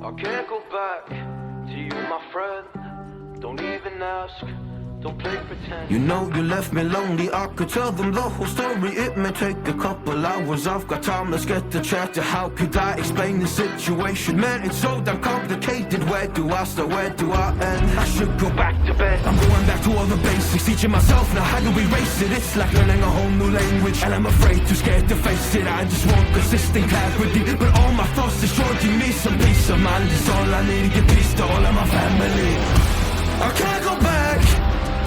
I can't go back to you, my friend. Don't even ask. Don't play pretend. You know you left me lonely, I could tell them the whole story. It may take a couple hours, I've got time, let's get to chat. How could I explain the situation? Man, it's so damn complicated. Where do I start, where do I end? I should go back to bed. I'm going back to all the basics, teaching myself now how to erase it. It's like learning a whole new language, and I'm afraid, too scared to face it. I just want consistent clarity, but all my thoughts destroying me. Some peace of mind is all I need to get peace to all of my family. I can't go back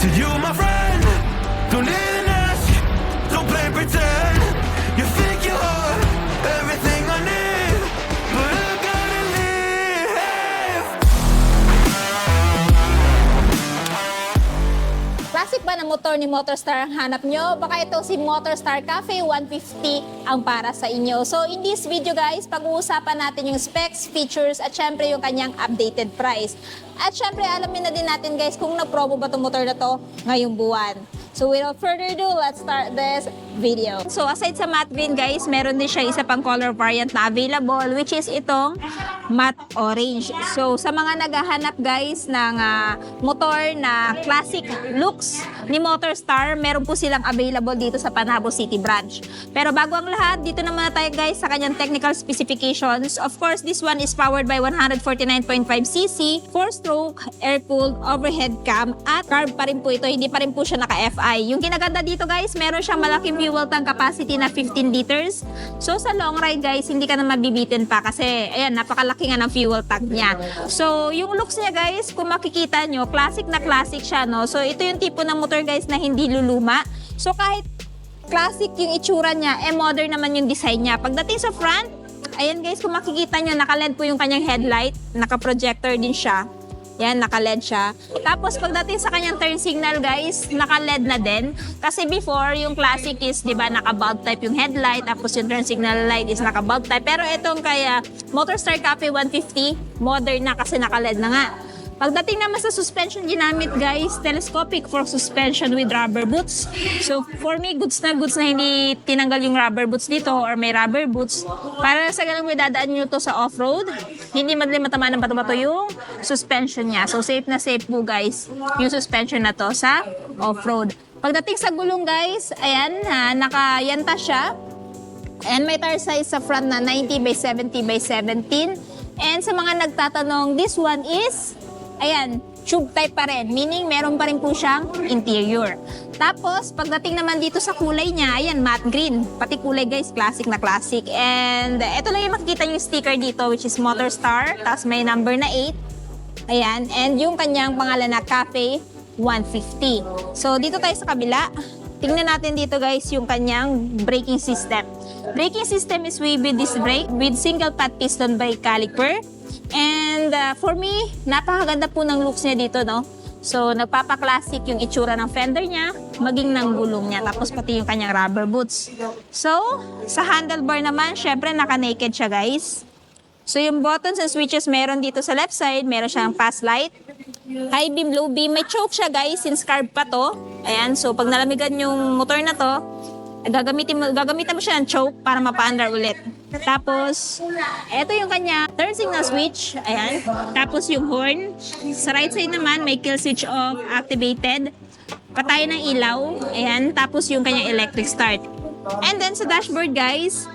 to you, my friend. Don't even ask, don't play pretend. You think you are everything I need, but I gotta leave. Classic ba na motor ni Motorstar ang hanap nyo? Baka ito si Motorstar Cafe 150 ang para sa inyo. So in this video guys, pag-uusapan natin yung specs, features, at syempre yung kanyang updated price. At syempre alamin na din natin guys kung na-promo ba itong motor na to ngayong buwan. So without further ado, let's start this video. So aside sa matte green guys, meron din siya isa pang color variant na available, which is itong matte orange. So sa mga naghahanap guys ng motor na classic looks ni Motorstar, meron po silang available dito sa Panabo City branch. Pero bago ang lahat, dito naman tayo guys sa kanyang technical specifications. Of course, this one is powered by 149.5cc, 4-stroke, air-cooled, overhead cam, at carb pa rin po ito. Hindi pa rin po siya naka-FI. Yung kinaganda dito guys, meron siyang malaking fuel tank capacity na 15 liters. So sa long ride guys, hindi ka na mabibitin pa kasi ayan, napakalaki nga ng fuel tank niya. So yung looks niya guys, kung makikita nyo, classic na classic siya, no? So ito yung tipo ng motor guys na hindi luluma. So kahit classic yung itsura niya, modern naman yung design niya. Pagdating sa front, ayan guys, kung makikita nyo, naka-LED po yung kanyang headlight, naka-projector din siya. Yan, naka-LED siya. Tapos pagdating sa kanyang turn signal guys, naka-LED na din. Kasi before, yung classic is, di ba, naka-bulb type yung headlight, tapos yung turn signal light is naka-bulb type. Pero itong kaya Motorstar Cafe 150, modern na kasi naka-LED na nga. Pagdating naman sa suspension ginamit guys, telescopic fork suspension with rubber boots. So for me, goods na hindi tinanggal yung rubber boots dito or may rubber boots. Para sa ganun may dadaan nyo to sa off-road, hindi matama ng bato-bato yung suspension niya. So safe na safe po guys yung suspension na to sa off-road. Pagdating sa gulong guys, ayan, nakayanta siya. And may tire size sa front na 90 by 70 by 17. And sa mga nagtatanong, this one is ayan, tube type pa rin, meaning meron pa rin po siyang interior. Tapos, pagdating naman dito sa kulay niya, ayan, matte green. Pati kulay guys, classic na classic. And ito lang yung makikita yung sticker dito, which is Motorstar. Tapos may number na 8. Ayan, and yung kanyang pangalan na Cafe 150. So, dito tayo sa kabila. Tingnan natin dito guys yung kanyang braking system. Braking system is with disc brake with single pad piston brake caliper. And for me, napakaganda po ng looks niya dito, no? So, nagpapa-classic yung itsura ng fender niya, maging ng gulong niya, tapos pati yung kanyang rubber boots. So, sa handlebar naman, syempre naka-naked siya, guys. So, yung buttons and switches meron dito sa left side, meron siyang fast light, high beam, low beam. May choke siya, guys, since carb pa to. Ayan, so pag nalamigan yung motor na to, gagamitin mo siya ng choke para mapa-under ulit. Tapos, ito yung kanya turn signal switch. Ayan. Tapos yung horn. Sa right side naman, may kill switch off activated. Patay ng ilaw. Ayan. Tapos yung kanyang electric start. And then sa dashboard guys,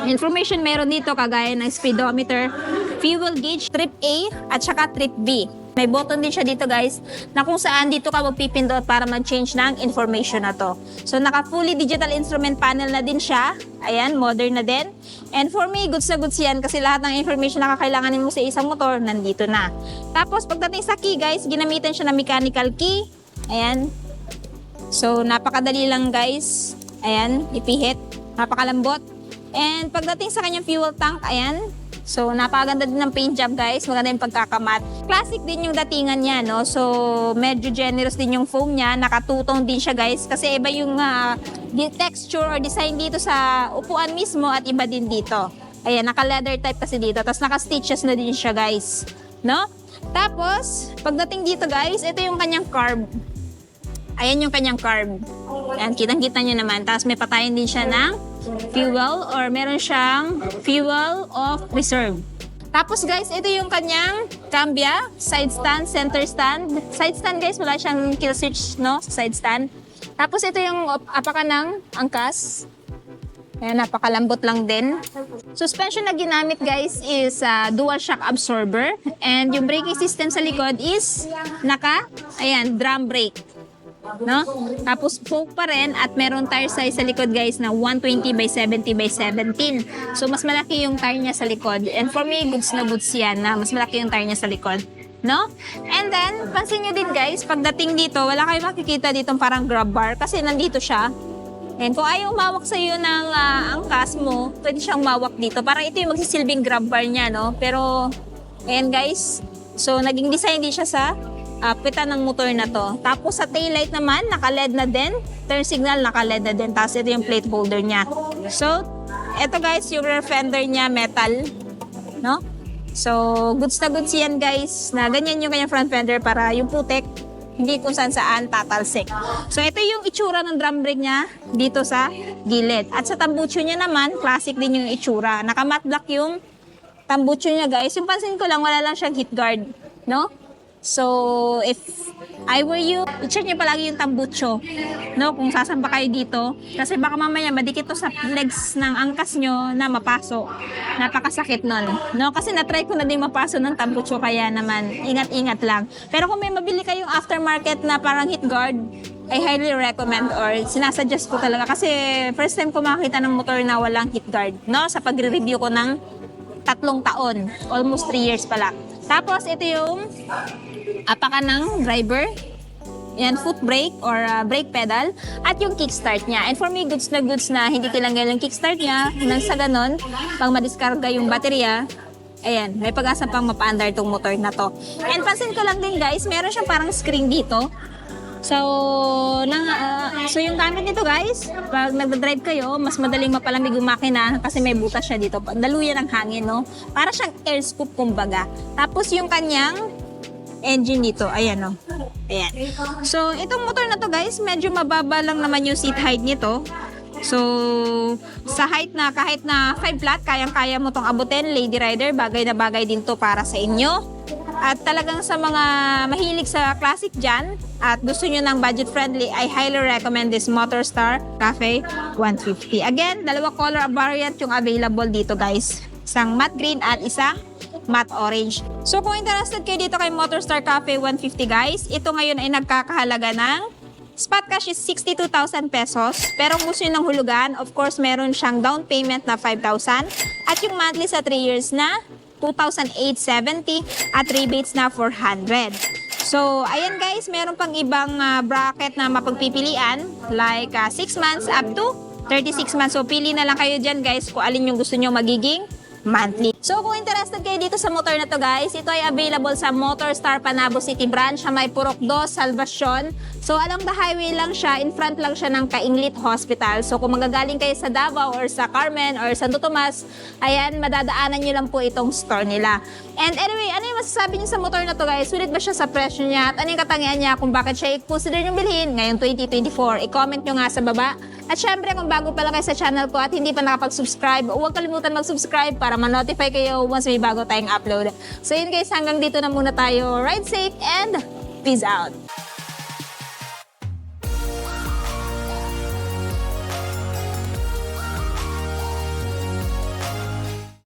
information meron dito kagaya ng speedometer, fuel gauge, trip A at saka trip B. May button din siya dito guys na kung saan dito ka magpipindot para mag-change ng information na to. So naka fully digital instrument panel na din siya. Ayan, modern na din. And for me, goods na goods yan kasi lahat ng information na kakailanganin mo sa isang motor nandito na. Tapos pagdating sa key guys, ginamitan siya ng mechanical key. Ayan. So napakadali lang guys. Ayan, ipihit. Napakalambot. And pagdating sa kanyang fuel tank, ayan. So, napakaganda din ng paint job guys. Maganda yung pagkakamat. Classic din yung datingan niya, no? So, medyo generous din yung foam niya. Nakatutong din siya guys. Kasi iba yung texture or design dito sa upuan mismo at iba din dito. Ayan, naka-leather type kasi dito. Tapos naka-stitches na din siya guys. No? Tapos, pagdating dito guys, ito yung kanyang carb. Ayan yung kanyang carb. Ayan, kitang-kita nyo naman. Tapos may patayin din siya ng fuel or meron siyang fuel of reserve. Tapos guys, ito yung kanyang cambia, side stand, center stand. Side stand guys, wala siyang kill switch, no? Sa side stand. Tapos ito yung apakan ng angkas. Ayan, napakalambot lang din. Suspension na ginamit guys is dual shock absorber. And yung braking system sa likod is ayan, drum brake. No? Tapos spoke pa rin at meron tire size sa likod guys na 120 by 70 by 17. So mas malaki yung tire niya sa likod. And for me, goods na goods yan na mas malaki yung tire niya sa likod. No? And then, pansin nyo din guys, pagdating dito, wala kayong makikita dito parang grab bar kasi nandito siya. And kung ayaw umawak sa iyo ng angkas mo, pwede siyang umawak dito. Parang ito yung magsisilbing grab bar niya, no? Pero, ayan guys. So, naging design din siya sa pita ng motor na to. Tapos sa taillight naman, naka-LED na din. Turn signal, naka-LED na din. Tapos ito yung plate holder niya. So, ito guys, yung rear fender niya, metal. No? So, goods na goods yan guys. Na ganyan yung kanyang front fender para yung putek hindi kung saan tatalsik. So, ito yung itsura ng drum brake niya dito sa gilid. At sa tambucho niya naman, classic din yung itsura. Naka-matte black yung tambucho niya, guys. Yung pansin ko lang, wala lang siyang heat guard. No? So, if I were you, i-check niyo palagi yung tambucho. No? Kung sasamba kayo dito. Kasi baka mamaya madikit to sa legs ng angkas nyo na mapasok. Napakasakit nun. No? Kasi na-try ko na din mapasok ng tambucho. Kaya naman, ingat-ingat lang. Pero kung may mabili kayong aftermarket na parang heat guard, I highly recommend or sinasuggest ko talaga. Kasi first time ko makakita ng motor na walang heat guard. No? Sa pagre-review ko ng 3 taon. Almost 3 years pala. Tapos, ito yung apakan ng driver. Yan, foot brake or brake pedal. At yung kickstart niya. And for me, goods na hindi kailangan yung kickstart niya. Nang sa ganon, pang madiskarga yung baterya, ayan, may pag-asa pang mapaandar tong motor na to. And pansin ko lang din guys, meron siyang parang screen dito. So, so yung gamit nito guys, pag nagdadrive kayo, mas madaling mapalamig yung makina kasi may butas siya dito. Daluyan ng hangin, no? Para siyang air scoop, kumbaga. Tapos yung kanyang engine dito, ayan, no? Ayan. So, itong motor na to guys, medyo mababa lang naman yung seat height nito. So, sa height na, kahit na 5 flat, kayang-kaya mo tong abutin, lady rider, bagay na bagay din to para sa inyo. At talagang sa mga mahilig sa classic dyan at gusto nyo ng budget friendly, I highly recommend this Motorstar Cafe 150. Again, 2 color variant yung available dito guys. Isang matte green at isang matte orange. So kung interested kayo dito kay Motorstar Cafe 150 guys, ito ngayon ay nagkakahalaga ng spot cash is 62,000 pesos. Pero kung gusto nyo ng hulugan, of course meron siyang down payment na 5,000 at yung monthly sa 3 years na 2,870 at rebates na 400. So, ayan guys, meron pang ibang bracket na mapagpipilian like 6 months up to 36 months. So, pili na lang kayo dyan guys kung alin yung gusto nyo magiging monthly. So, kung interested kayo dito sa motor na to guys, ito ay available sa Motorstar Panabo City Branch sa may Purok 2, Salvacion. So, along the highway lang siya, in front lang siya ng Kainglit Hospital. So, kung magagaling kayo sa Davao or sa Carmen or Santo Tomas, ayan, madadaanan nyo lang po itong store nila. And anyway, ano yung masasabi nyo sa motor na to guys? Sulit ba siya sa presyo niya? At ano yung katangian niya kung bakit siya i-consider nyo bilhin ngayong 2024? I-comment nyo nga sa baba. At syempre, kung bago pa lang kayo sa channel ko at hindi pa nakapag-subscribe, huwag kalimutan mag-subscribe para ma-notify kayo once may bago tayong upload. So yun guys, hanggang dito na muna tayo. Ride safe and peace out!